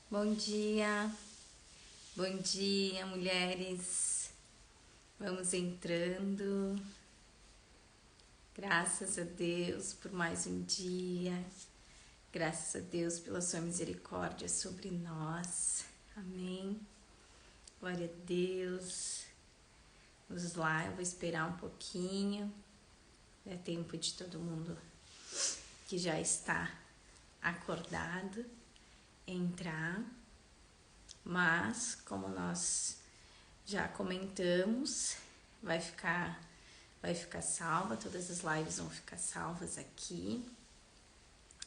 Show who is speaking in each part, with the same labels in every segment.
Speaker 1: Bom dia, mulheres. Vamos entrando. Graças a Deus por mais um dia. Graças a Deus pela sua misericórdia sobre nós. Amém. Glória a Deus. Vamos lá, eu vou esperar um pouquinho. É tempo de todo mundo que já está acordado entrar. Mas, como nós já comentamos, vai ficar salva, todas as lives vão ficar salvas aqui.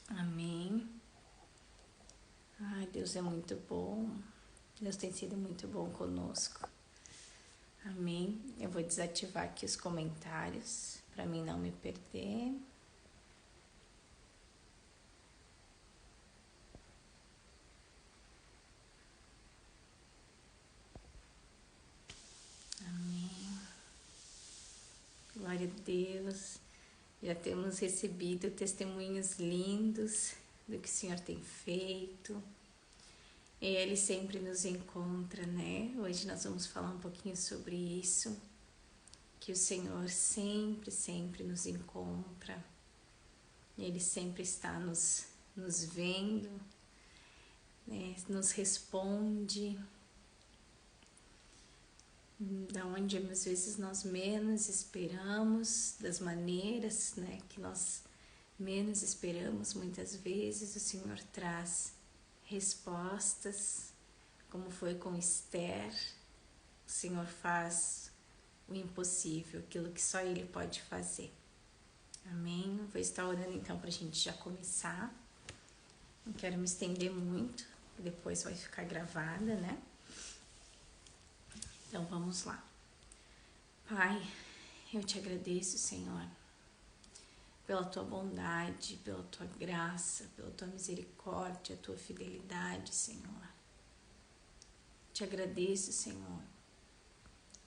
Speaker 1: Amém. Ai, Deus é muito bom. Deus tem sido muito bom conosco. Amém. Eu vou desativar aqui os comentários para mim não me perder. Glória a Deus, já temos recebido testemunhos lindos do que o Senhor tem feito. E Ele sempre nos encontra, né? Hoje nós vamos falar um pouquinho sobre isso, que o Senhor sempre nos encontra. Ele sempre está nos vendo, né? Nos responde. Da onde às vezes nós menos esperamos, das maneiras, né, que nós menos esperamos, muitas vezes o Senhor traz respostas, como foi com Esther. O Senhor faz o impossível, aquilo que só Ele pode fazer. Amém? Vou estar orando então para a gente já começar. Não quero me estender muito, depois vai ficar gravada, né? Então vamos lá. Pai, eu te agradeço, Senhor, pela tua bondade, pela tua graça, pela tua misericórdia, tua fidelidade, Senhor. Te agradeço, Senhor,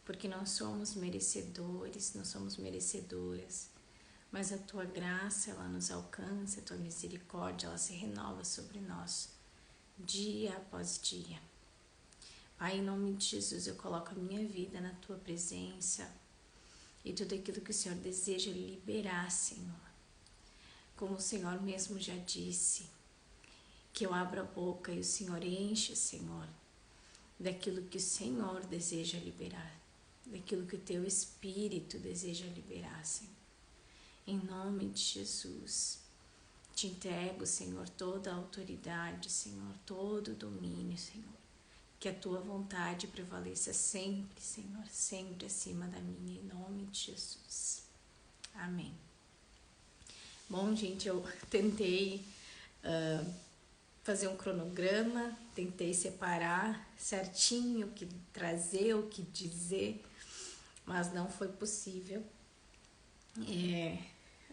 Speaker 1: porque não somos merecedores, não somos merecedoras, mas a tua graça, ela nos alcança, a tua misericórdia, ela se renova sobre nós, dia após dia. Pai, em nome de Jesus, eu coloco a minha vida na tua presença e tudo aquilo que o Senhor deseja liberar, Senhor. Como o Senhor mesmo já disse, que eu abro a boca e o Senhor enche, Senhor, daquilo que o Senhor deseja liberar, daquilo que o teu Espírito deseja liberar, Senhor. Em nome de Jesus, te entrego, Senhor, toda a autoridade, Senhor, todo o domínio, Senhor. Que a tua vontade prevaleça sempre, Senhor, sempre acima da minha, em nome de Jesus. Amém. Bom, gente, eu tentei fazer um cronograma, tentei separar certinho o que trazer, o que dizer, mas não foi possível.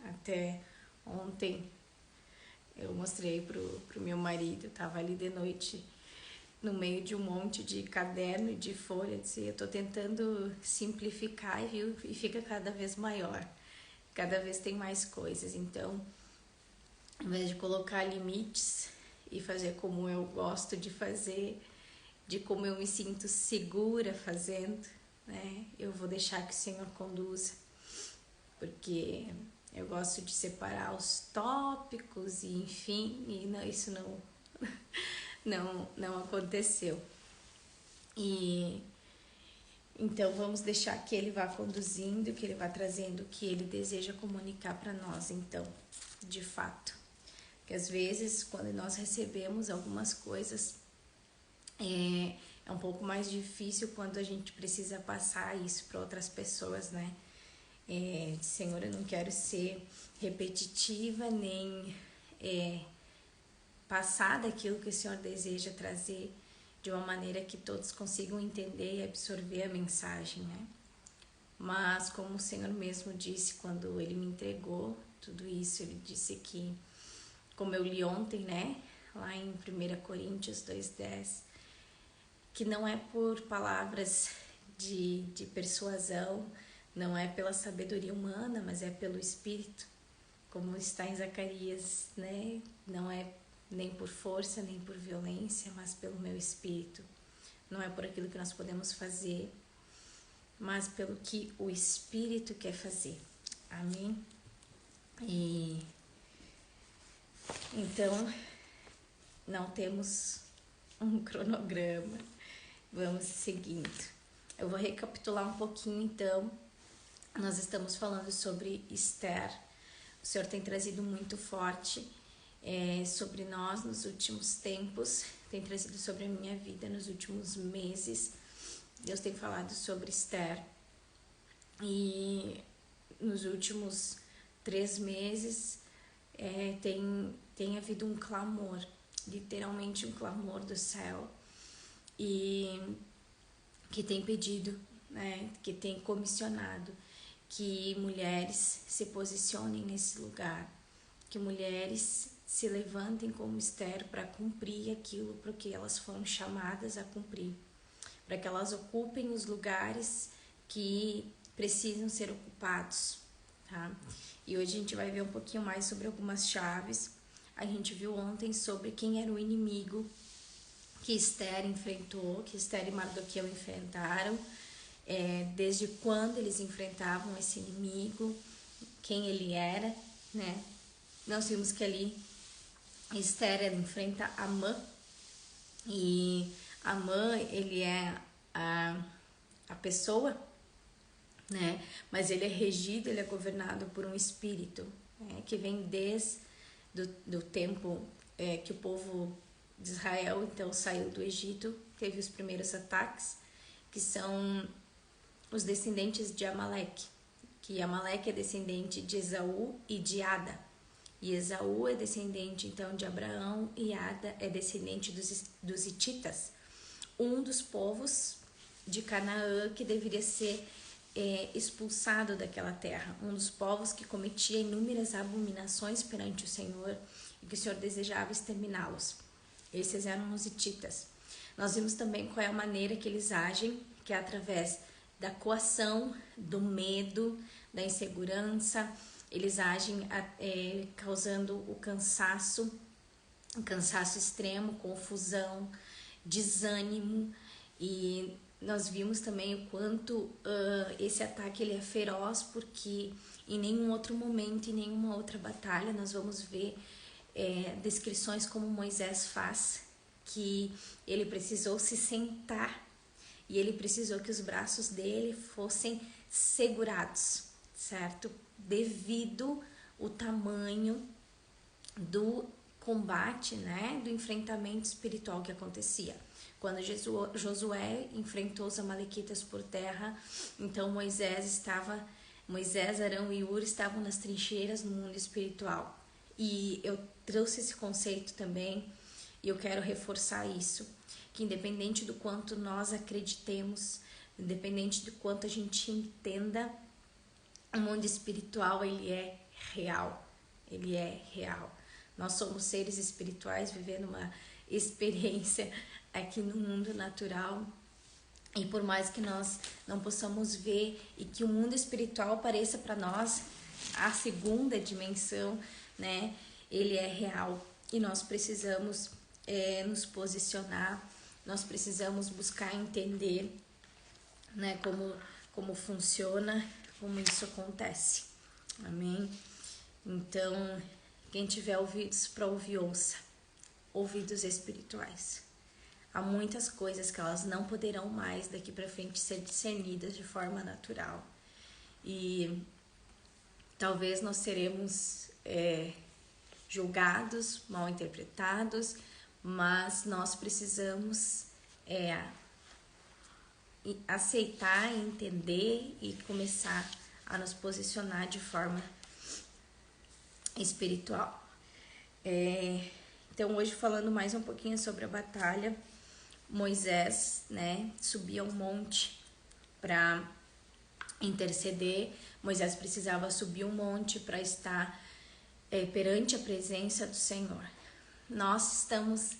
Speaker 1: Até ontem eu mostrei pro meu marido, eu estava ali de noite no meio de um monte de caderno e de folha, disse, eu estou tentando simplificar, viu? E fica cada vez maior, cada vez tem mais coisas. Então, ao invés de colocar limites e fazer como eu gosto de fazer, de como eu me sinto segura fazendo, né? Eu vou deixar que o Senhor conduza, porque eu gosto de separar os tópicos e enfim, e não, isso não aconteceu. E então vamos deixar que Ele vá conduzindo, que Ele vá trazendo o que Ele deseja comunicar para nós, então, de fato. Porque às vezes, quando nós recebemos algumas coisas, é um pouco mais difícil quando a gente precisa passar isso para outras pessoas, né? Senhor, eu não quero ser repetitiva, nem passar daquilo que o Senhor deseja trazer de uma maneira que todos consigam entender e absorver a mensagem, né? Mas como o Senhor mesmo disse quando Ele me entregou tudo isso, Ele disse que, como eu li ontem, né? Lá em 1 Coríntios 2:10, que não é por palavras de persuasão, não é pela sabedoria humana, mas é pelo Espírito, como está em Zacarias, né? Não é nem por força, nem por violência, mas pelo meu espírito. Não é por aquilo que nós podemos fazer, mas pelo que o Espírito quer fazer. Amém? E então, não temos um cronograma. Vamos seguindo. Eu vou recapitular um pouquinho, então. Nós estamos falando sobre Esther. O Senhor tem trazido muito forte sobre nós nos últimos tempos, tem trazido sobre a minha vida nos últimos meses. Deus tem falado sobre Esther. E nos últimos 3 meses tem havido um clamor, literalmente um clamor do céu, e que tem pedido, né, que tem comissionado que mulheres se posicionem nesse lugar, que mulheres se levantem como Esther para cumprir aquilo para que elas foram chamadas a cumprir, para que elas ocupem os lugares que precisam ser ocupados, tá? E hoje a gente vai ver um pouquinho mais sobre algumas chaves. A gente viu ontem sobre quem era o inimigo que Esther enfrentou, que Esther e Mardoqueu enfrentaram, desde quando eles enfrentavam esse inimigo, quem ele era, né? Nós vimos que ali Esther enfrenta Amã, e Amã, ele é a pessoa, né? Mas ele é regido, ele é governado por um espírito, né? Que vem desde do tempo que o povo de Israel então saiu do Egito, teve os primeiros ataques, que são os descendentes de Amaleque, que Amaleque é descendente de Esaú e de Ada, e Esaú é descendente então de Abraão, e Ada é descendente dos hititas, um dos povos de Canaã que deveria ser expulsado daquela terra, um dos povos que cometia inúmeras abominações perante o Senhor e que o Senhor desejava exterminá-los. Esses eram os hititas. Nós vimos também qual é a maneira que eles agem, que é através da coação, do medo, da insegurança. Eles agem causando o cansaço extremo, confusão, desânimo. E nós vimos também o quanto esse ataque ele é feroz, porque em nenhum outro momento, em nenhuma outra batalha, nós vamos ver descrições como Moisés faz, que ele precisou se sentar e ele precisou que os braços dele fossem segurados, certo? Devido ao tamanho do combate, né? Do enfrentamento espiritual que acontecia. Quando Josué enfrentou os amalequitas por terra, então Moisés, Arão e Hur estavam nas trincheiras no mundo espiritual. E eu trouxe esse conceito também, e eu quero reforçar isso, que independente do quanto nós acreditemos, independente do quanto a gente entenda, o mundo espiritual, ele é real. Ele é real. Nós somos seres espirituais vivendo uma experiência aqui no mundo natural. E por mais que nós não possamos ver e que o mundo espiritual pareça para nós a segunda dimensão, né? Ele é real e nós precisamos nos posicionar, nós precisamos buscar entender, né? Como funciona, como isso acontece. Amém? Então, quem tiver ouvidos para ouvir, ouça. Ouvidos espirituais. Há muitas coisas que elas não poderão mais daqui para frente ser discernidas de forma natural. E talvez nós seremos julgados, mal interpretados, mas nós precisamos aceitar, entender e começar a nos posicionar de forma espiritual. Então hoje, falando mais um pouquinho sobre a batalha, Moisés, né, subia um monte para interceder. Moisés precisava subir um monte para estar perante a presença do Senhor. Nós estamos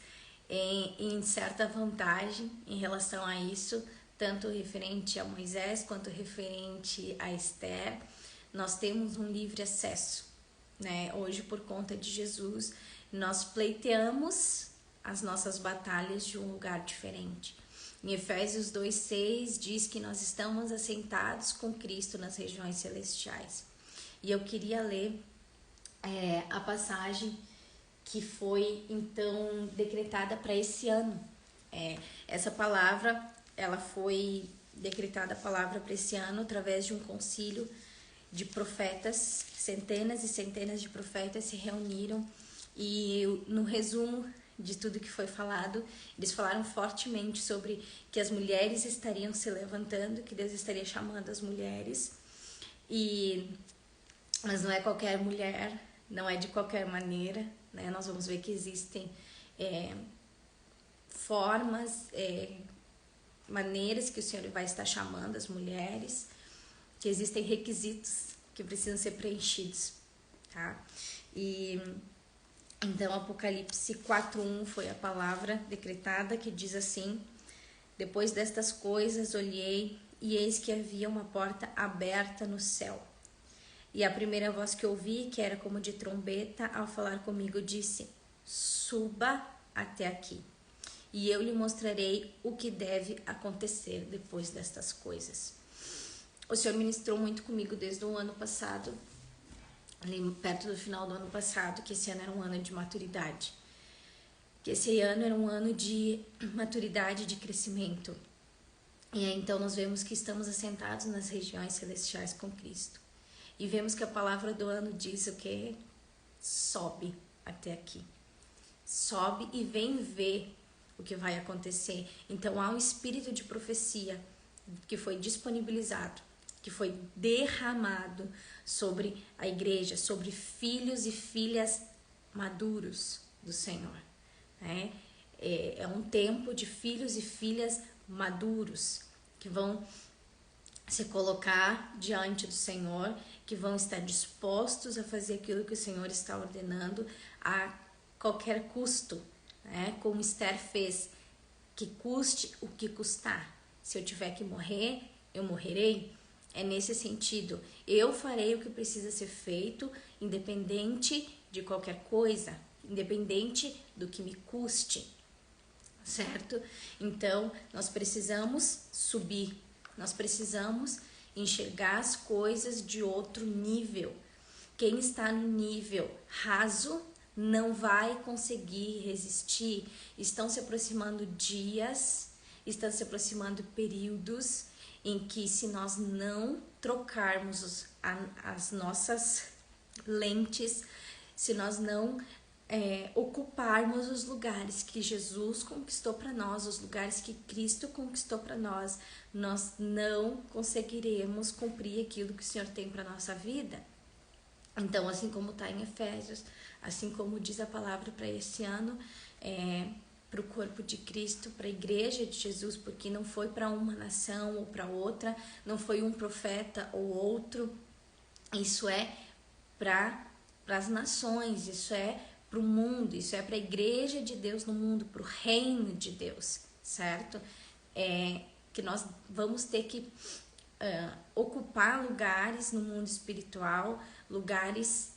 Speaker 1: em certa vantagem em relação a isso, tanto referente a Moisés quanto referente a Esther. Nós temos um livre acesso, né? Hoje, por conta de Jesus, nós pleiteamos as nossas batalhas de um lugar diferente. Em Efésios 2:6 diz que nós estamos assentados com Cristo nas regiões celestiais. E eu queria ler a passagem que foi então decretada para esse ano. Essa palavra, ela foi decretada a palavra para esse ano através de um concílio de profetas. Centenas e centenas de profetas se reuniram e no resumo de tudo que foi falado, eles falaram fortemente sobre que as mulheres estariam se levantando, que Deus estaria chamando as mulheres, mas não é qualquer mulher, não é de qualquer maneira, né? Nós vamos ver que existem formas, maneiras que o Senhor vai estar chamando as mulheres, que existem requisitos que precisam ser preenchidos, tá? E então Apocalipse 4:1 foi a palavra decretada que diz assim: depois destas coisas olhei e eis que havia uma porta aberta no céu. E a primeira voz que ouvi, que era como de trombeta, ao falar comigo, disse: suba até aqui, e eu lhe mostrarei o que deve acontecer depois destas coisas. O Senhor ministrou muito comigo desde o ano passado, ali perto do final do ano passado, que esse ano era um ano de maturidade. Que esse ano era um ano de maturidade, de crescimento. E aí, então nós vemos que estamos assentados nas regiões celestiais com Cristo. E vemos que a palavra do ano diz o quê? Sobe até aqui. Sobe e vem ver o que vai acontecer. Então há um espírito de profecia que foi disponibilizado, que foi derramado sobre a igreja, sobre filhos e filhas maduros do Senhor. Né? É um tempo de filhos e filhas maduros que vão se colocar diante do Senhor, que vão estar dispostos a fazer aquilo que o Senhor está ordenando a qualquer custo, né? Como Esther fez, que custe o que custar. Se eu tiver que morrer, eu morrerei. É nesse sentido, eu farei o que precisa ser feito, independente de qualquer coisa, independente do que me custe, certo? Então, nós precisamos subir, nós precisamos enxergar as coisas de outro nível. Quem está no nível raso não vai conseguir resistir. Estão se aproximando dias, estão se aproximando períodos em que, se nós não trocarmos as nossas lentes, se nós não ocuparmos os lugares que Jesus conquistou para nós, os lugares que Cristo conquistou para nós, nós não conseguiremos cumprir aquilo que o Senhor tem para nossa vida. Então, assim como está em Efésios, assim como diz a palavra para esse ano, para o corpo de Cristo, para a igreja de Jesus, porque não foi para uma nação ou para outra, não foi um profeta ou outro, isso é para as nações, isso é para o mundo, isso é para a igreja de Deus no mundo, para o reino de Deus, certo? Que nós vamos ter que ocupar lugares no mundo espiritual, lugares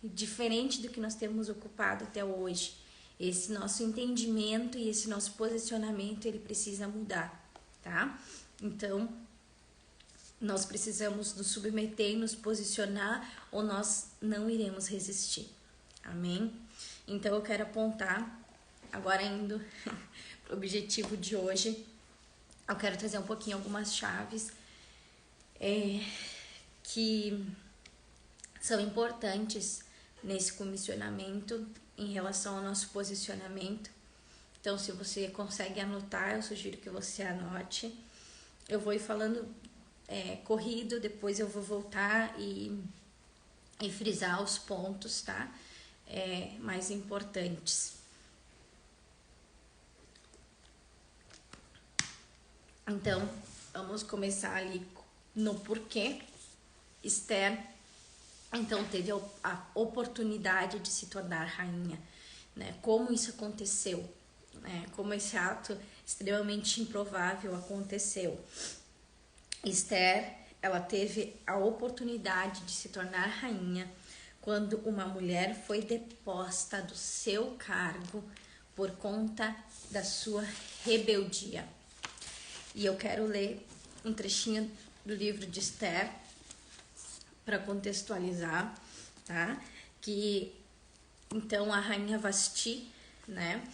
Speaker 1: diferentes do que nós temos ocupado até hoje. Esse nosso entendimento e esse nosso posicionamento, ele precisa mudar, tá? Então, nós precisamos nos submeter e nos posicionar, ou nós não iremos resistir. Amém? Então, eu quero apontar, agora indo para o objetivo de hoje, eu quero trazer um pouquinho algumas chaves que são importantes nesse comissionamento em relação ao nosso posicionamento. Então, se você consegue anotar, eu sugiro que você anote. Eu vou ir falando corrido, depois eu vou voltar e frisar os pontos, tá? Mais importantes. Então, vamos começar ali no porquê Esther, então, teve a oportunidade de se tornar rainha, né? Como isso aconteceu, né? Como esse ato extremamente improvável aconteceu. Esther, ela teve a oportunidade de se tornar rainha quando uma mulher foi deposta do seu cargo por conta da sua rebeldia. E eu quero ler um trechinho do livro de Esther para contextualizar, tá? Que então a rainha Vasti, né?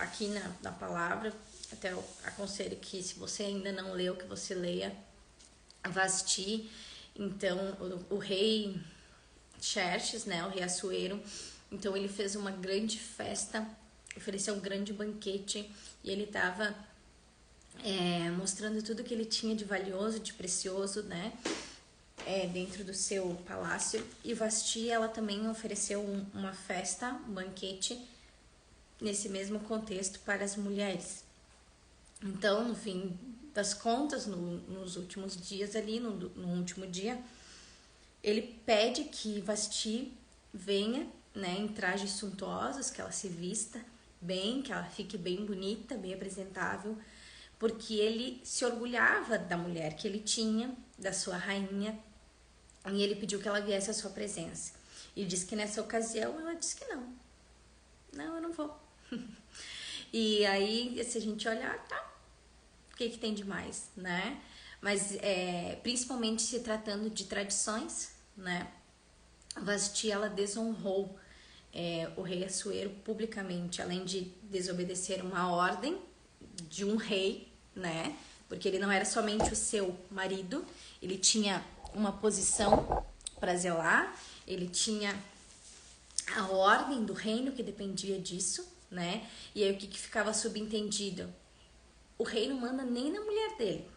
Speaker 1: Aqui na palavra, até eu aconselho que se você ainda não leu, que você leia Vasti. Então o rei Xerxes, né? O rei Assuero, então ele fez uma grande festa, ofereceu um grande banquete e ele estava mostrando tudo que ele tinha de valioso, de precioso, né? Dentro do seu palácio. E Vasti, ela também ofereceu uma festa, um banquete, nesse mesmo contexto para as mulheres. Então, no fim das contas, nos últimos dias ali, no último dia, ele pede que Vasti venha, né, em trajes suntuosos, que ela se vista bem, que ela fique bem bonita, bem apresentável, porque ele se orgulhava da mulher que ele tinha, da sua rainha, e ele pediu que ela viesse à sua presença. E disse que nessa ocasião ela disse que não, eu não vou. E aí, se a gente olhar, tá, o que tem de mais, né? Mas principalmente se tratando de tradições, né? Vasti, ela desonrou o rei Assuero publicamente, além de desobedecer uma ordem de um rei, né? Porque ele não era somente o seu marido, ele tinha uma posição para zelar, ele tinha a ordem do reino que dependia disso, né? E aí o que ficava subentendido? O rei não manda nem na mulher dele,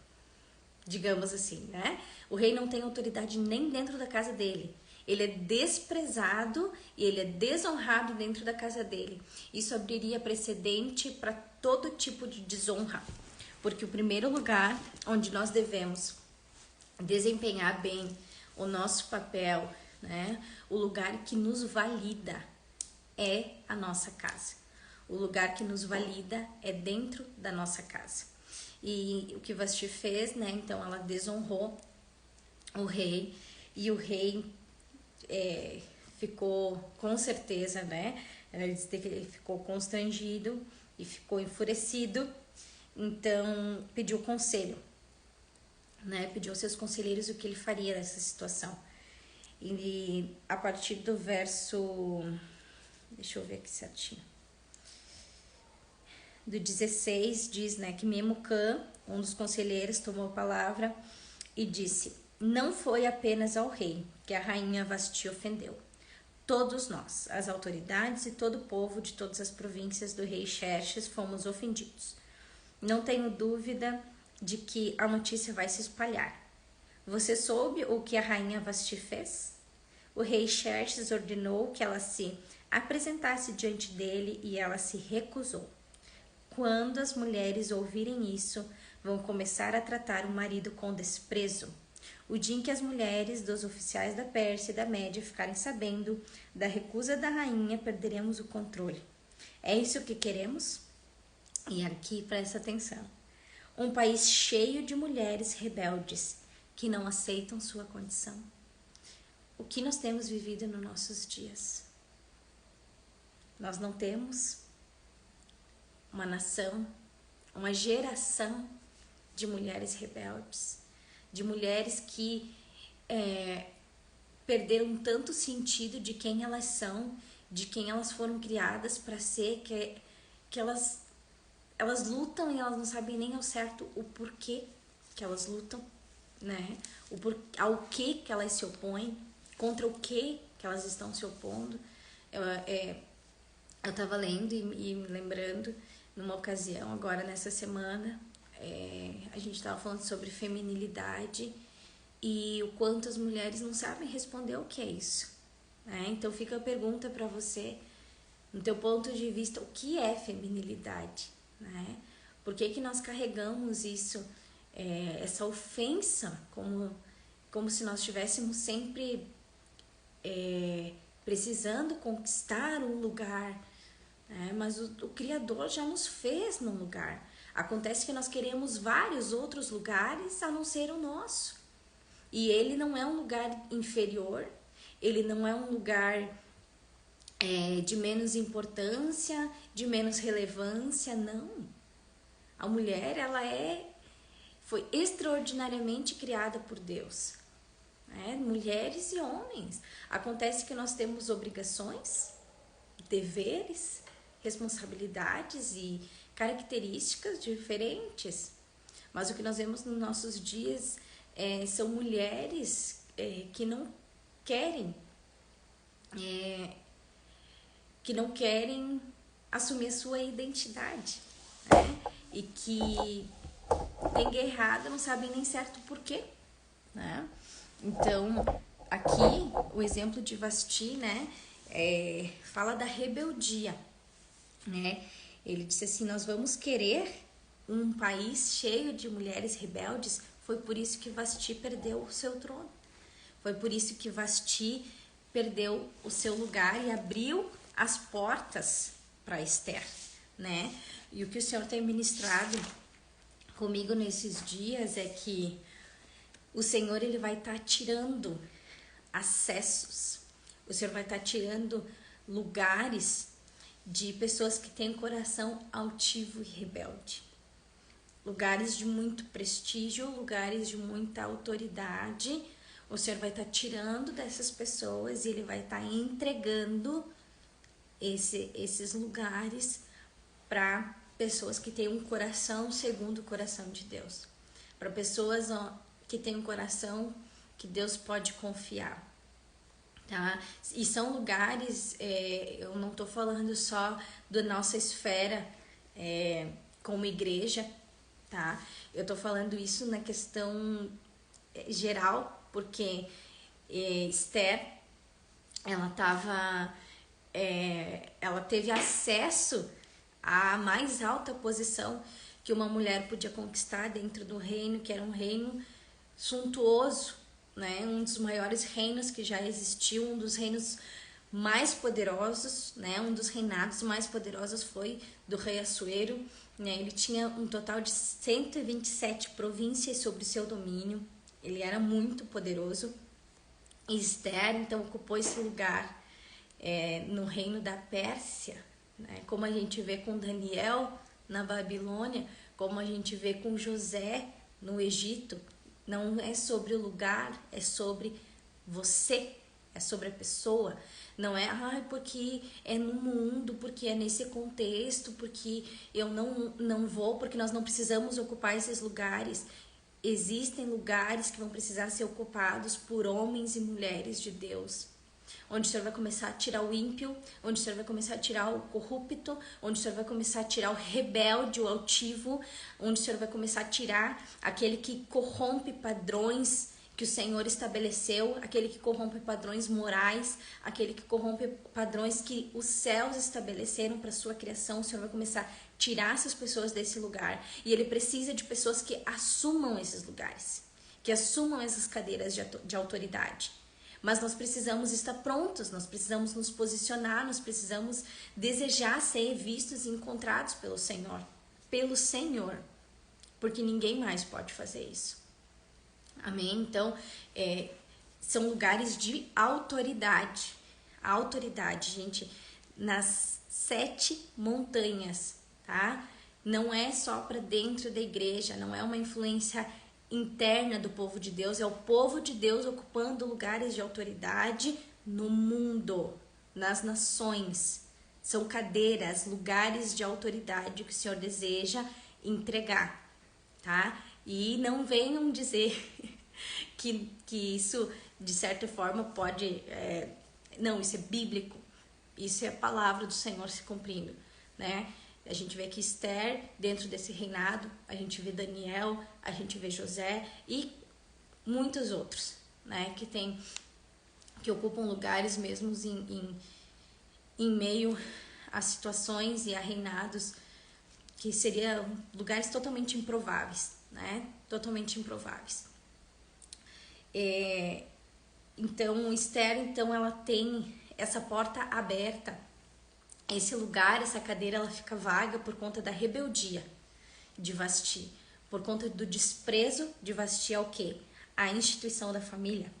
Speaker 1: digamos assim, né? O rei não tem autoridade nem dentro da casa dele. Ele é desprezado e ele é desonrado dentro da casa dele. Isso abriria precedente para todo tipo de desonra. Porque o primeiro lugar onde nós devemos desempenhar bem o nosso papel, né? O lugar que nos valida é a nossa casa. O lugar que nos valida é dentro da nossa casa. E o que Vasti fez, né? Então ela desonrou o rei e o rei ficou com certeza, né? Ele disse que ele ficou constrangido e ficou enfurecido. Então pediu conselho, né? Pediu aos seus conselheiros o que ele faria nessa situação. E a partir do verso, deixa eu ver aqui certinho, do 16 diz, né, que Memucã, um dos conselheiros, tomou a palavra e disse: não foi apenas ao rei que a rainha Vasti ofendeu. Todos nós, as autoridades e todo o povo de todas as províncias do rei Xerxes fomos ofendidos. Não tenho dúvida de que a notícia vai se espalhar. Você soube o que a rainha Vasti fez? O rei Xerxes ordenou que ela se apresentasse diante dele e ela se recusou. Quando as mulheres ouvirem isso, vão começar a tratar o marido com desprezo. O dia em que as mulheres dos oficiais da Pérsia e da Média ficarem sabendo da recusa da rainha, perderemos o controle. É isso que queremos? E aqui presta atenção. Um país cheio de mulheres rebeldes que não aceitam sua condição. O que nós temos vivido nos nossos dias? Nós não temos uma nação, uma geração de mulheres rebeldes, de mulheres que perderam tanto sentido de quem elas são, de quem elas foram criadas para ser, que elas lutam e elas não sabem nem ao certo o porquê que elas lutam, né? Ao que elas se opõem, contra o que elas estão se opondo. Eu estava lendo e me lembrando, numa ocasião, agora nessa semana, a gente estava falando sobre feminilidade e o quanto as mulheres não sabem responder o que é isso, né? Então fica a pergunta para você, no teu ponto de vista, o que é feminilidade, né? Por que nós carregamos isso, essa ofensa, como se nós estivéssemos sempre precisando conquistar um lugar, né? Mas o Criador já nos fez num lugar. Acontece que nós queremos vários outros lugares a não ser o nosso. E ele não é um lugar inferior, ele não é um lugar de menos importância, de menos relevância, não. A mulher, ela foi extraordinariamente criada por Deus, né? Mulheres e homens. Acontece que nós temos obrigações, deveres, responsabilidades e características diferentes. Mas o que nós vemos nos nossos dias são mulheres que não querem assumir a sua identidade, né? E que tem guerrada, não sabem nem certo por quê, né? Então, aqui, o exemplo de Vasti, né, fala da rebeldia, né? Ele disse assim, nós vamos querer um país cheio de mulheres rebeldes. Foi por isso que Vasti perdeu o seu trono. Foi por isso que Vasti perdeu o seu lugar e abriu as portas para Esther, né? E o que o Senhor tem ministrado comigo nesses dias é que o Senhor, ele vai estar tirando acessos. O Senhor vai estar tirando lugares de pessoas que têm coração altivo e rebelde. Lugares de muito prestígio, lugares de muita autoridade. O Senhor vai estar tirando dessas pessoas e ele vai estar entregando esses lugares para pessoas que têm um coração segundo o coração de Deus. Para pessoas que têm um coração que Deus pode confiar. Tá? E são lugares, eu não estou falando só da nossa esfera como igreja, tá? Eu estou falando isso na questão geral, porque Esther, ela teve acesso à mais alta posição que uma mulher podia conquistar dentro do reino, que era um reino suntuoso, né? Um dos maiores reinos que já existiu, um dos reinos mais poderosos, né? Um dos reinados mais poderosos foi do rei Assuero, né? Ele tinha um total de 127 províncias sob seu domínio, ele era muito poderoso. E Esther, então, ocupou esse lugar no reino da Pérsia, né? Como a gente vê com Daniel na Babilônia, como a gente vê com José no Egito. Não é sobre o lugar, é sobre você, é sobre a pessoa. Não é, porque é no mundo, porque é nesse contexto, porque eu não vou, porque nós não precisamos ocupar esses lugares. Existem lugares que vão precisar ser ocupados por homens e mulheres de Deus. Onde o Senhor vai começar a tirar o ímpio, onde o Senhor vai começar a tirar o corrupto, onde o Senhor vai começar a tirar o rebelde, o altivo, onde o Senhor vai começar a tirar aquele que corrompe padrões que o Senhor estabeleceu, aquele que corrompe padrões morais, aquele que corrompe padrões que os céus estabeleceram para a sua criação. O Senhor vai começar a tirar essas pessoas desse lugar. E Ele precisa de pessoas que assumam esses lugares, que assumam essas cadeiras de autoridade. Mas nós precisamos estar prontos, nós precisamos nos posicionar, nós precisamos desejar ser vistos e encontrados pelo Senhor, porque ninguém mais pode fazer isso. Amém? Então, são lugares de autoridade. A autoridade, gente, nas 7 montanhas, tá? Não é só para dentro da igreja, não é uma influência interna do povo de Deus, é o povo de Deus ocupando lugares de autoridade no mundo, nas nações. São cadeiras, lugares de autoridade que o Senhor deseja entregar, tá? E não venham dizer que isso, de certa forma, pode... não, isso é bíblico, isso é a palavra do Senhor se cumprindo, né? A gente vê que Esther, dentro desse reinado, a gente vê Daniel, a gente vê José e muitos outros, né? Que ocupam lugares mesmo em meio a situações e a reinados que seriam lugares totalmente improváveis, né? Totalmente improváveis. Então, Esther, ela tem essa porta aberta. Esse lugar, essa cadeira, ela fica vaga por conta da rebeldia de Vasti, por conta do desprezo de Vasti ao quê? A instituição da família.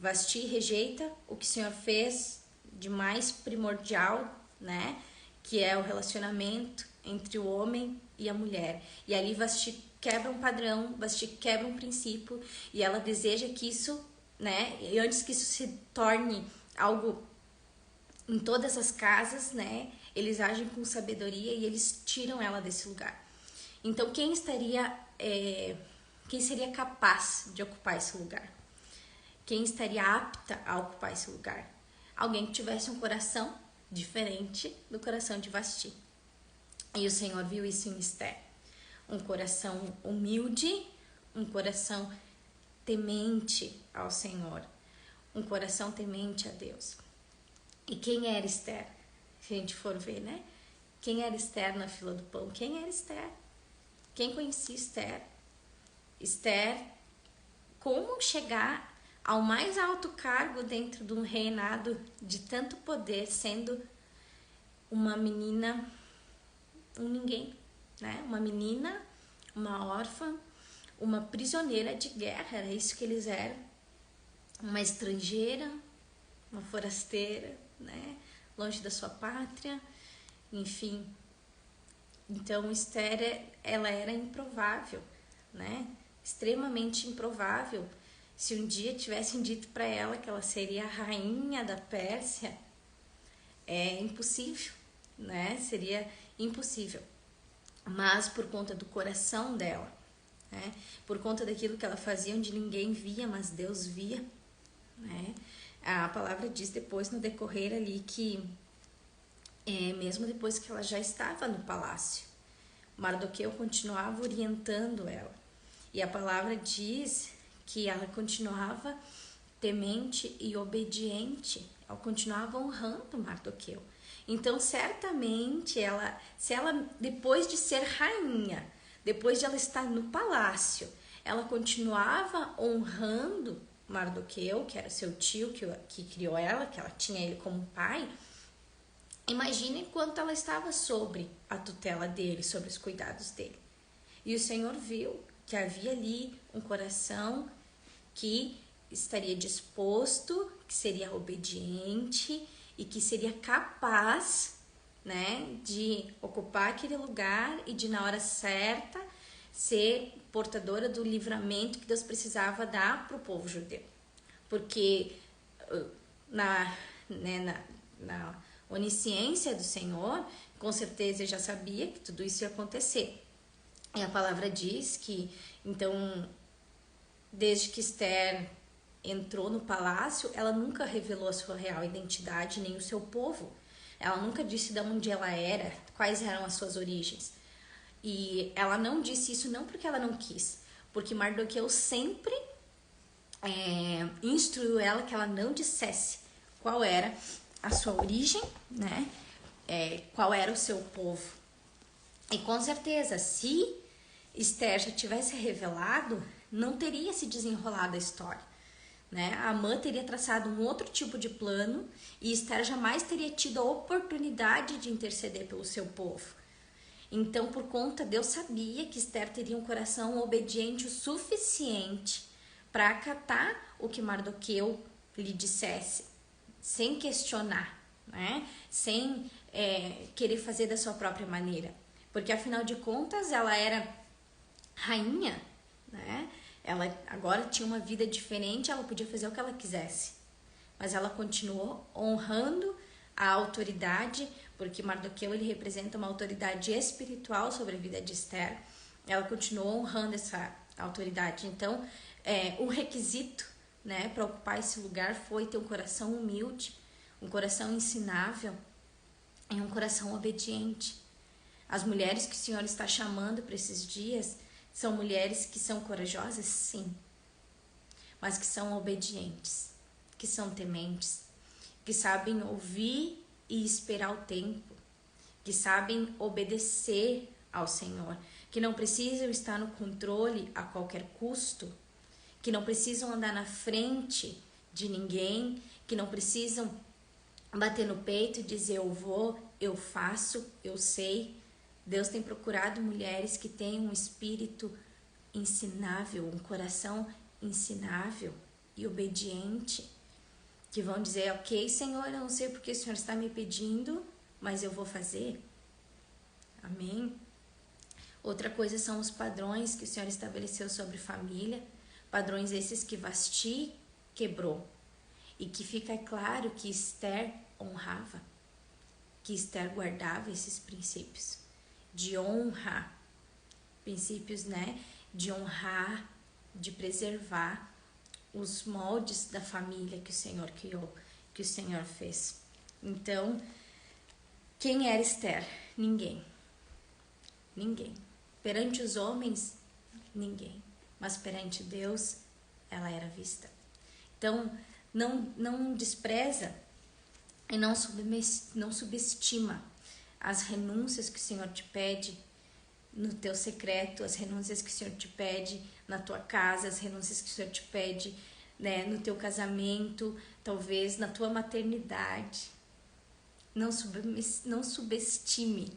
Speaker 1: Vasti rejeita o que o Senhor fez de mais primordial, né? Que é o relacionamento entre o homem e a mulher. E ali Vasti quebra um padrão, Vasti quebra um princípio, e ela deseja que isso, né? E antes que isso se torne algo em todas as casas, né? Eles agem com sabedoria e eles tiram ela desse lugar. Então, quem seria capaz de ocupar esse lugar? Quem estaria apta a ocupar esse lugar? Alguém que tivesse um coração diferente do coração de Vasti. E o Senhor viu isso em Esther. Um coração humilde, um coração temente ao Senhor, um coração temente a Deus. E quem era Esther? Se a gente for ver, né? Quem era Esther na fila do pão? Quem era Esther? Quem conhecia Esther? Esther, como chegar ao mais alto cargo dentro de um reinado de tanto poder, sendo uma menina, um ninguém, né? Uma menina, uma órfã, uma prisioneira de guerra, era isso que eles eram. Uma estrangeira, uma forasteira, né? Longe da sua pátria, enfim. Então Esther, ela era improvável, né? Extremamente improvável. Se um dia tivessem dito para ela que ela seria a rainha da Pérsia, é impossível, né? Seria impossível. Mas por conta do coração dela, né? Por conta daquilo que ela fazia onde ninguém via, mas Deus via, né? A palavra diz depois no decorrer ali que mesmo depois que ela já estava no palácio, Mardoqueu continuava orientando ela. E a palavra diz que ela continuava temente e obediente, ela continuava honrando Mardoqueu. Então, certamente, se ela, depois de ser rainha, depois de ela estar no palácio, ela continuava honrando Mardoqueu, que era seu tio, que criou ela, que ela tinha ele como pai. Imagine quanto ela estava sobre a tutela dele, sobre os cuidados dele. E o Senhor viu que havia ali um coração que estaria disposto, que seria obediente e que seria capaz, né, de ocupar aquele lugar e de, na hora certa, ser portadora do livramento que Deus precisava dar para o povo judeu. Porque na onisciência do Senhor, com certeza ele já sabia que tudo isso ia acontecer. E a palavra diz que, então, desde que Esther entrou no palácio, ela nunca revelou a sua real identidade, nem o seu povo. Ela nunca disse de onde ela era, quais eram as suas origens. E ela não disse isso não porque ela não quis, porque Mardoqueu sempre instruiu ela que ela não dissesse qual era a sua origem, né? Qual era o seu povo. E com certeza, se Esther já tivesse revelado, não teria se desenrolado a história, né? A Amã teria traçado um outro tipo de plano e Esther jamais teria tido a oportunidade de interceder pelo seu povo. Então, por conta, Deus sabia que Esther teria um coração obediente o suficiente para acatar o que Mardoqueu lhe dissesse, sem questionar, né? Sem querer fazer da sua própria maneira. Porque, afinal de contas, ela era rainha, né? Ela agora tinha uma vida diferente, ela podia fazer o que ela quisesse. Mas ela continuou honrando a autoridade, porque Mardoqueu ele representa uma autoridade espiritual sobre a vida de Esther. Ela continuou honrando essa autoridade. Então, o requisito, né, para ocupar esse lugar foi ter um coração humilde, um coração ensinável e um coração obediente. As mulheres que o Senhor está chamando para esses dias são mulheres que são corajosas, sim, mas que são obedientes, que são tementes, que sabem ouvir e esperar o tempo, que sabem obedecer ao Senhor, que não precisam estar no controle a qualquer custo, que não precisam andar na frente de ninguém, que não precisam bater no peito e dizer eu vou, eu faço, eu sei. Deus tem procurado mulheres que têm um espírito ensinável, um coração ensinável e obediente, que vão dizer, ok, Senhor, eu não sei porque o Senhor está me pedindo, mas eu vou fazer. Amém? Outra coisa são os padrões que o Senhor estabeleceu sobre família, padrões esses que Vasti quebrou, e que fica claro que Esther honrava, que Esther guardava esses princípios de honra, princípios, né, de honrar, de preservar os moldes da família que o Senhor criou, que o Senhor fez. Então, quem era Esther? Ninguém. Perante os homens, ninguém. Mas perante Deus, ela era vista. Então, não despreza e não subestima as renúncias que o Senhor te pede no teu secreto, as renúncias que o Senhor te pede na tua casa, as renúncias que o Senhor te pede, né, no teu casamento, talvez na tua maternidade. Não subestime,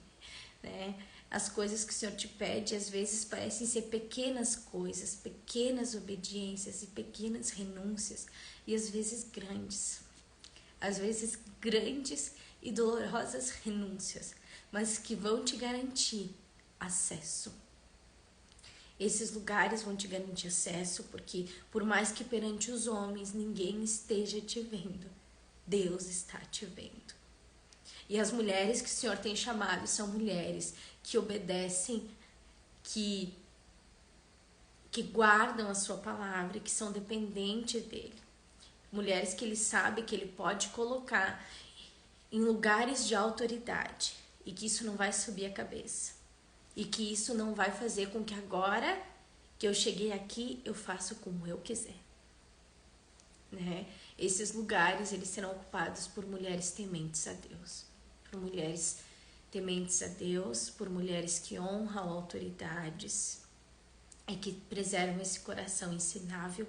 Speaker 1: né, as coisas que o Senhor te pede. Às vezes parecem ser pequenas coisas, pequenas obediências e pequenas renúncias, e às vezes grandes e dolorosas renúncias, mas que vão te garantir acesso. Esses lugares vão te garantir acesso, porque por mais que perante os homens ninguém esteja te vendo, Deus está te vendo. E as mulheres que o Senhor tem chamado são mulheres que obedecem, que guardam a sua palavra, que são dependentes dele. Mulheres que ele sabe que ele pode colocar em lugares de autoridade, e que isso não vai subir a cabeça, e que isso não vai fazer com que agora que eu cheguei aqui eu faça como eu quiser, né? Esses lugares, eles serão ocupados por mulheres tementes a Deus, por mulheres tementes a Deus, por mulheres que honram autoridades e que preservam esse coração ensinável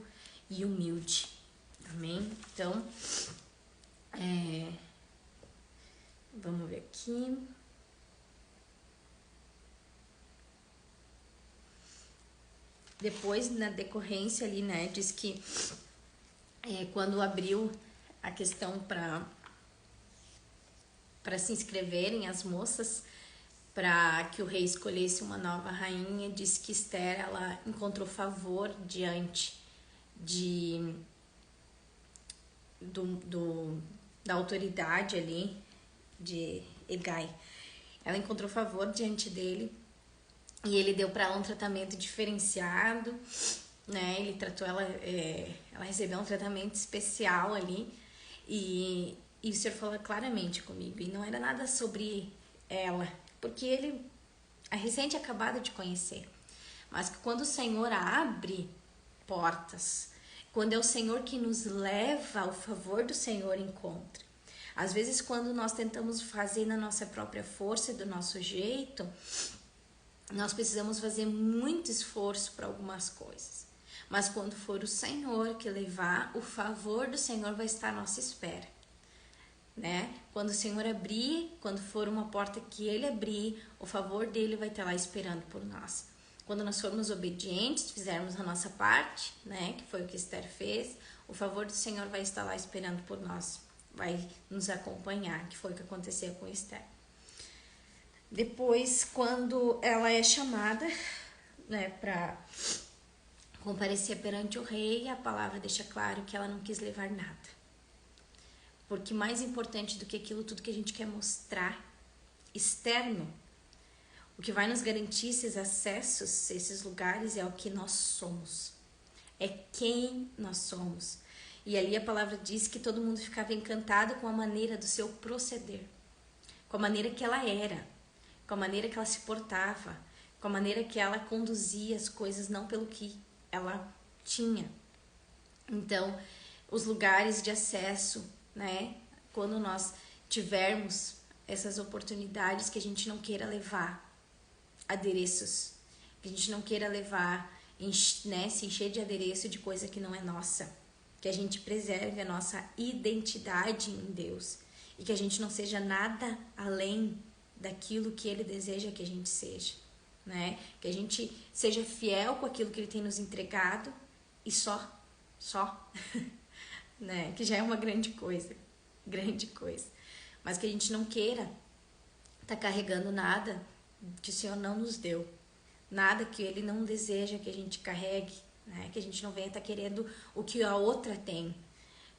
Speaker 1: e humilde. Amém? Então, vamos ver aqui. Depois, na decorrência ali, né, diz que quando abriu a questão para se inscreverem as moças, para que o rei escolhesse uma nova rainha, diz que Esther, ela encontrou favor diante da autoridade ali de Hegai. Ela encontrou favor diante dele e ele deu para ela um tratamento diferenciado, né? Ele tratou ela, ela recebeu um tratamento especial ali, e o Senhor falou claramente comigo, e não era nada sobre ela, porque ele é recente acabado de conhecer, mas que quando o Senhor abre portas, quando é o Senhor que nos leva, o favor do Senhor encontra. Às vezes, quando nós tentamos fazer na nossa própria força e do nosso jeito, nós precisamos fazer muito esforço para algumas coisas. Mas quando for o Senhor que levar, o favor do Senhor vai estar à nossa espera, né? Quando o Senhor abrir, quando for uma porta que Ele abrir, o favor dele vai estar lá esperando por nós. Quando nós formos obedientes, fizermos a nossa parte, né? Que foi o que Esther fez, o favor do Senhor vai estar lá esperando por nós, vai nos acompanhar, que foi o que aconteceu com Esther. Depois, quando ela é chamada, né, para comparecer perante o rei, a palavra deixa claro que ela não quis levar nada. Porque mais importante do que aquilo tudo que a gente quer mostrar externo, o que vai nos garantir esses acessos, esses lugares, é o que nós somos. É quem nós somos. E ali a palavra diz que todo mundo ficava encantado com a maneira do seu proceder, com a maneira que ela era, com a maneira que ela se portava, com a maneira que ela conduzia as coisas, não pelo que ela tinha. Então, os lugares de acesso, né? Quando nós tivermos essas oportunidades, que a gente não queira levar adereços, que a gente não queira levar, né, se encher de adereço de coisa que não é nossa, que a gente preserve a nossa identidade em Deus e que a gente não seja nada além daquilo que Ele deseja que a gente seja, né? Que a gente seja fiel com aquilo que Ele tem nos entregado e só só, né? Que já é uma grande coisa, mas que a gente não queira tá carregando nada que o Senhor não nos deu, nada que Ele não deseja que a gente carregue, né? Que a gente não venha estar querendo o que a outra tem,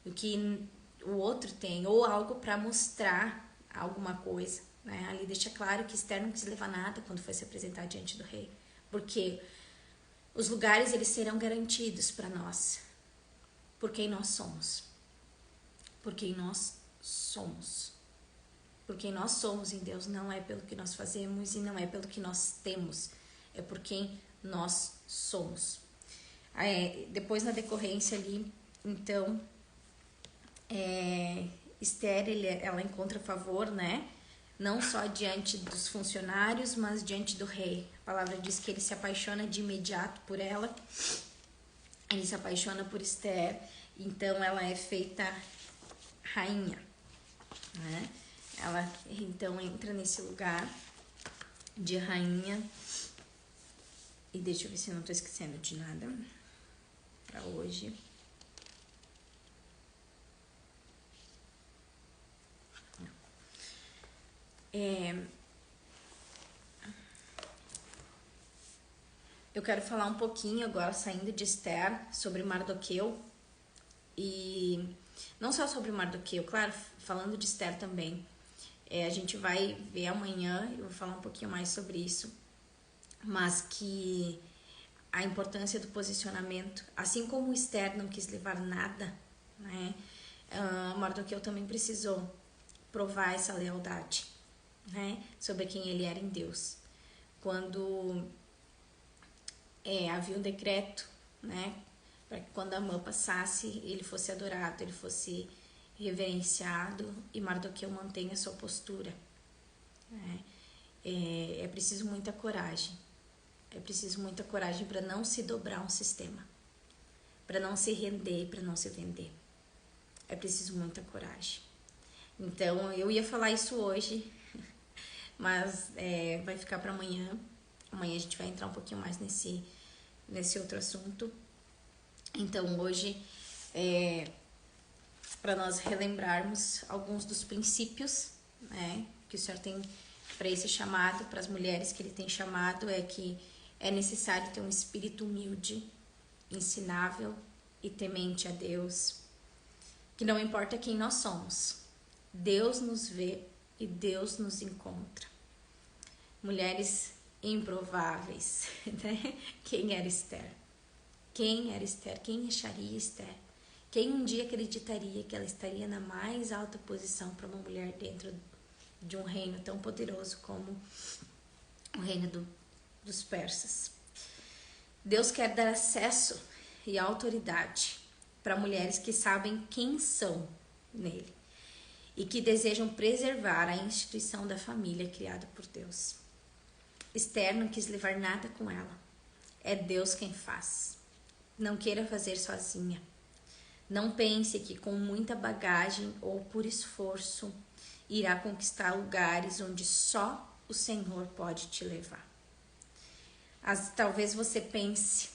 Speaker 1: o que o outro tem, ou algo para mostrar alguma coisa, né? Ali deixa claro que Esther não quis levar nada quando foi se apresentar diante do rei, porque os lugares eles serão garantidos para nós, por quem nós somos, por quem nós somos. Por quem nós somos em Deus, não é pelo que nós fazemos e não é pelo que nós temos, é por quem nós somos. Depois, na decorrência ali, então, Esther, ela encontra favor, né? Não só diante dos funcionários, mas diante do rei. A palavra diz que ele se apaixona de imediato por ela, ele se apaixona por Esther, então ela é feita rainha, né? Ela então entra nesse lugar de rainha. E deixa eu ver se eu não tô esquecendo de nada pra hoje. Eu quero falar um pouquinho agora, saindo de Esther, sobre Mardoqueu. E não só sobre Mardoqueu, claro, falando de Esther também. A gente vai ver amanhã, eu vou falar um pouquinho mais sobre isso, mas que a importância do posicionamento, assim como Esther não quis levar nada, né, Mardoqueu também precisou provar essa lealdade, né, sobre quem ele era em Deus. Quando havia um decreto, né, para que quando Amã passasse, ele fosse adorado, ele fosse reverenciado, e Mardoqueu mantenha a sua postura, né? É preciso muita coragem. É preciso muita coragem para não se dobrar um sistema, para não se render, para não se vender. É preciso muita coragem. Então, eu ia falar isso hoje, mas vai ficar para amanhã. Amanhã a gente vai entrar um pouquinho mais nesse outro assunto. Então, hoje para nós relembrarmos alguns dos princípios, né, que o Senhor tem para esse chamado, para as mulheres que Ele tem chamado, é que é necessário ter um espírito humilde, ensinável e temente a Deus, que não importa quem nós somos, Deus nos vê e Deus nos encontra. Mulheres improváveis, né? Quem era Esther? Quem era Esther? Quem acharia Esther? Quem um dia acreditaria que ela estaria na mais alta posição para uma mulher dentro de um reino tão poderoso como o reino dos persas? Deus quer dar acesso e autoridade para mulheres que sabem quem são nele e que desejam preservar a instituição da família criada por Deus. Esther não quis levar nada com ela. É Deus quem faz. Não queira fazer sozinha. Não pense que com muita bagagem ou por esforço irá conquistar lugares onde só o Senhor pode te levar. Talvez você pense,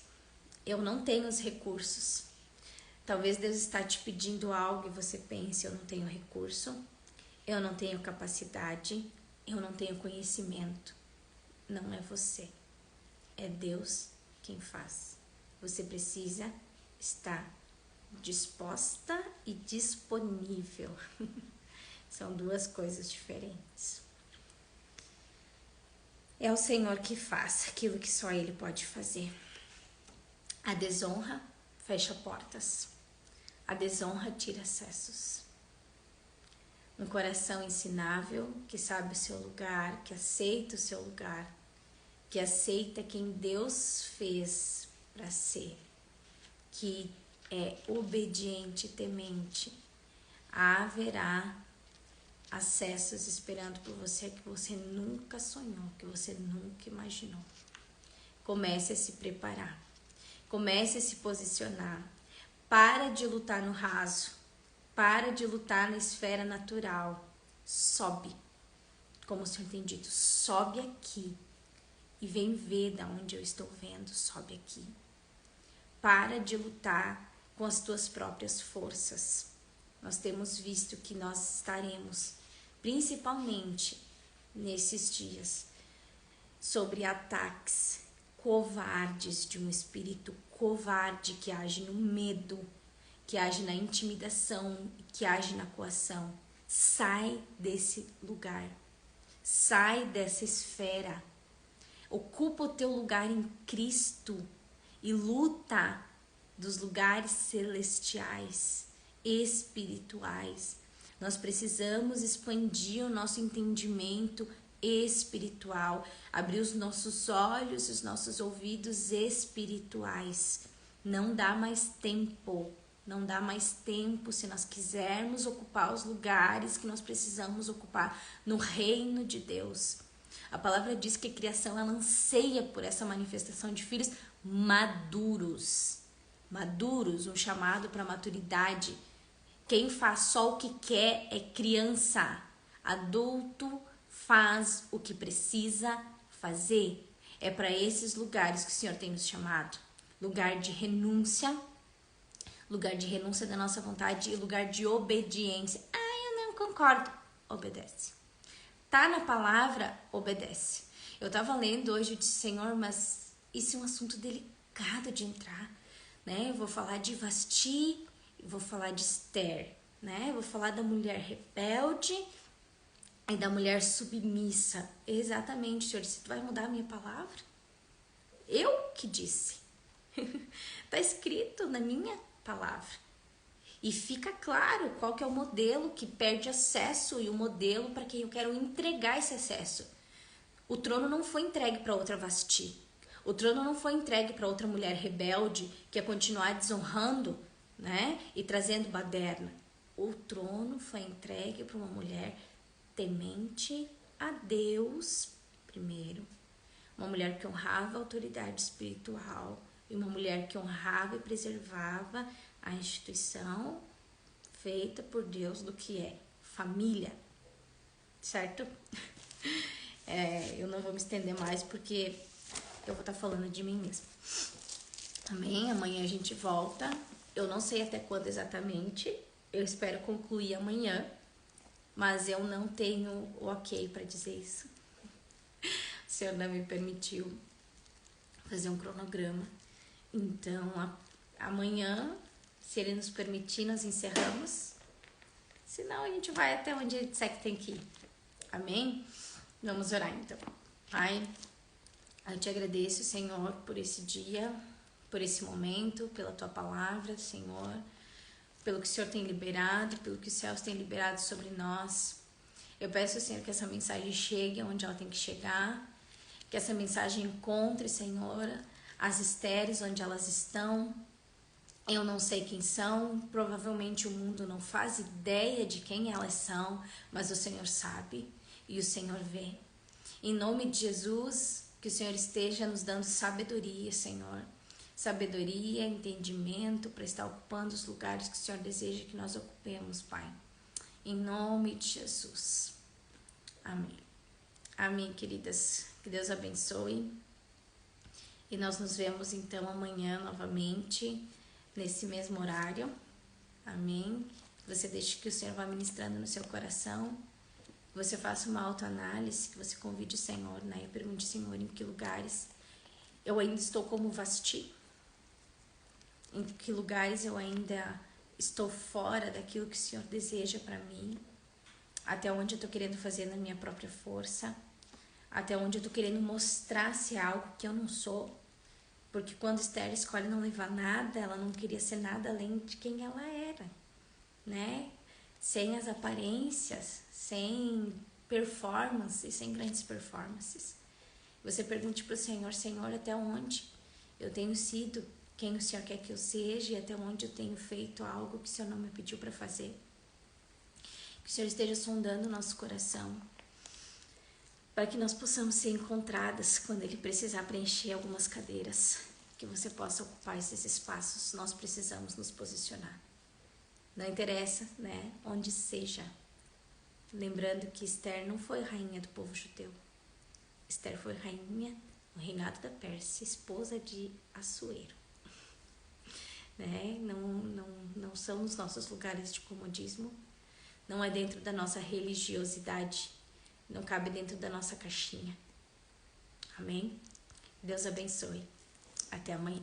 Speaker 1: eu não tenho os recursos. Talvez Deus está te pedindo algo e você pense, eu não tenho recurso, eu não tenho capacidade, eu não tenho conhecimento. Não é você, é Deus quem faz. Você precisa estar disposta e disponível. São duas coisas diferentes. É o Senhor que faz aquilo que só Ele pode fazer. A desonra fecha portas. A desonra tira acessos. Um coração ensinável, que sabe o seu lugar, que aceita o seu lugar, que aceita quem Deus fez para ser, que é obediente e temente, haverá acessos esperando por você que você nunca sonhou, que você nunca imaginou. Comece a se preparar, comece a se posicionar. Para de lutar no raso, para de lutar na esfera natural. Sobe, como o Senhor tem dito, sobe aqui e vem ver da onde eu estou vendo, sobe aqui. Para de lutar com as tuas próprias forças. Nós temos visto que nós estaremos, principalmente nesses dias, sobre ataques covardes de um espírito covarde que age no medo, que age na intimidação, que age na coação. Sai desse lugar, sai dessa esfera, ocupa o teu lugar em Cristo e luta dos lugares celestiais, espirituais. Nós precisamos expandir o nosso entendimento espiritual, abrir os nossos olhos e os nossos ouvidos espirituais. Não dá mais tempo, não dá mais tempo se nós quisermos ocupar os lugares que nós precisamos ocupar no reino de Deus. A palavra diz que a criação ela anseia por essa manifestação de filhos maduros. Maduros, um chamado para maturidade. Quem faz só o que quer é criança. Adulto faz o que precisa fazer. É para esses lugares que o Senhor tem nos chamado. Lugar de renúncia da nossa vontade e lugar de obediência. Eu não concordo. Obedece. Tá na palavra, obedece. Eu tava lendo hoje e disse, Senhor, mas isso é um assunto delicado de entrar, né? Eu vou falar de Vasti, vou falar de Esther, né? Eu vou falar da mulher rebelde e da mulher submissa. Exatamente, Senhor, se tu vai mudar a minha palavra? Eu que disse. Tá escrito na minha palavra. E fica claro qual que é o modelo que perde acesso e o modelo para quem eu quero entregar esse acesso. O trono não foi entregue para outra Vasti. O trono não foi entregue para outra mulher rebelde que ia continuar desonrando, né? E trazendo baderna. O trono foi entregue para uma mulher temente a Deus primeiro. Uma mulher que honrava a autoridade espiritual e uma mulher que honrava e preservava a instituição feita por Deus do que é família, certo? Eu não vou me estender mais porque eu vou estar falando de mim mesma. Amém? Amanhã a gente volta. Eu não sei até quando exatamente. Eu espero concluir amanhã, mas eu não tenho o ok para dizer isso. O Senhor não me permitiu fazer um cronograma. Então, amanhã, se Ele nos permitir, nós encerramos. Senão, a gente vai até onde Ele disser que tem que ir. Amém? Vamos orar, então. Pai, eu te agradeço, Senhor, por esse dia, por esse momento, pela Tua palavra, Senhor, pelo que o Senhor tem liberado, pelo que os céus têm liberado sobre nós. Eu peço, Senhor, que essa mensagem chegue onde ela tem que chegar, que essa mensagem encontre, Senhor, as Estéres onde elas estão. Eu não sei quem são, provavelmente o mundo não faz ideia de quem elas são, mas o Senhor sabe e o Senhor vê. Em nome de Jesus, que o Senhor esteja nos dando sabedoria, Senhor. Sabedoria, entendimento para estar ocupando os lugares que o Senhor deseja que nós ocupemos, Pai. Em nome de Jesus. Amém. Amém, queridas. Que Deus abençoe. E nós nos vemos então amanhã novamente, nesse mesmo horário. Amém. Você deixe que o Senhor vá ministrando no seu coração. Que você faça uma autoanálise, que você convide o Senhor, né? E pergunte, Senhor, em que lugares eu ainda estou como Vasti? Em que lugares eu ainda estou fora daquilo que o Senhor deseja para mim? Até onde eu estou querendo fazer na minha própria força? Até onde eu estou querendo mostrar-se algo que eu não sou? Porque quando Esther escolhe não levar nada, ela não queria ser nada além de quem ela era, né? Sem as aparências, sem performances, sem grandes performances. Você pergunte para o Senhor, Senhor, até onde eu tenho sido quem o Senhor quer que eu seja e até onde eu tenho feito algo que o Senhor não me pediu para fazer. Que o Senhor esteja sondando o nosso coração, para que nós possamos ser encontradas quando Ele precisar preencher algumas cadeiras, que você possa ocupar esses espaços. Nós precisamos nos posicionar. Não interessa, né, onde seja. Lembrando que Esther não foi rainha do povo judeu. Esther foi rainha do reinado da Pérsia, esposa de Assuero. né? Não são os nossos lugares de comodismo, não é dentro da nossa religiosidade, não cabe dentro da nossa caixinha. Amém? Deus abençoe. Até amanhã.